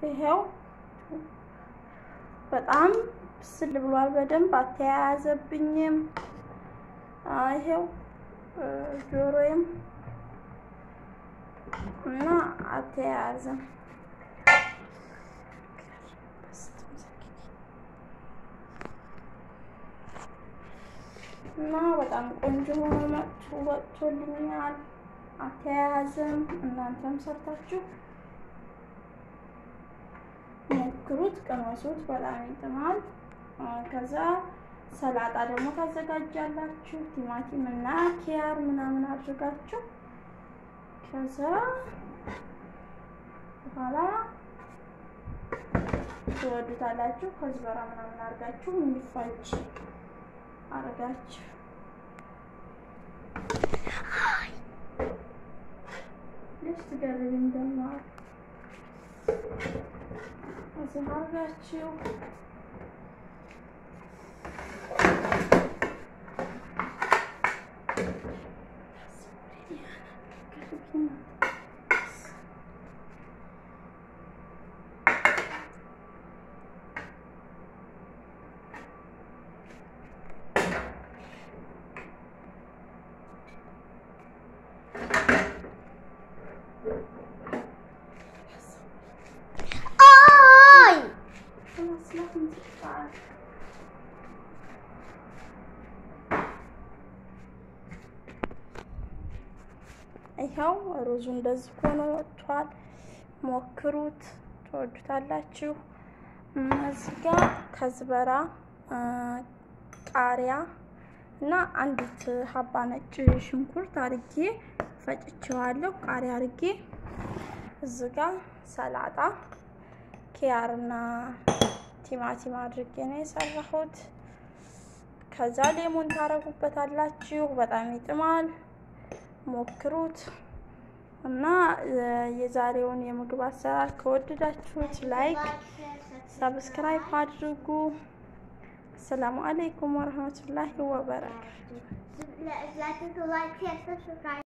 ይሄው በጣም ስል ብሏል በደንብ አተያያዘብኝም ይሄው ጆሮዬም እና አተያያዘም እና በጣም ቆንጆ ሆኖ ወጥቶልኛል አተያያዘም እናንተም ሰርታችሁ ሞክሩት ቀመሱት በጣም ይጥማል ከዛ ሰላጣ ደግሞ ታዘጋጃላችሁ ቲማቲም እና ኪያር ምናምን አድርጋችሁ ከዛ በኋላ ትወዱታላችሁ ከዝበራ ምናምን አድርጋችሁ እንዲፈጭ አድርጋችሁ ለስት ገረብኝ እንደማር አዘጋጃችሁ ይሄው ሩዙ እንደዚህ ሆኖ ወጥቷል ሞክሩት ትወዱታላችሁ እዚህ ጋር ከዝበራ ቃሪያ እና አንዲት ሀባ ነጭ ሽንኩርት አርጌ ፈጭቼዋለሁ ቃሪያ አርጌ እዚህ ጋር ሰላጣ ኪያርና ቲማቲም አድርጌ ነው የሰራሁት ከዛ ሌሞን ታረጉበታላችሁ በጣም ይጥማል ሞክሩት እና የዛሬውን የምግብ አሰራር ከወደዳችሁት ላይክ ሰብስክራይብ አድርጉ ሰላም አለይኩም ወራህመቱላሂ ወበረካቱ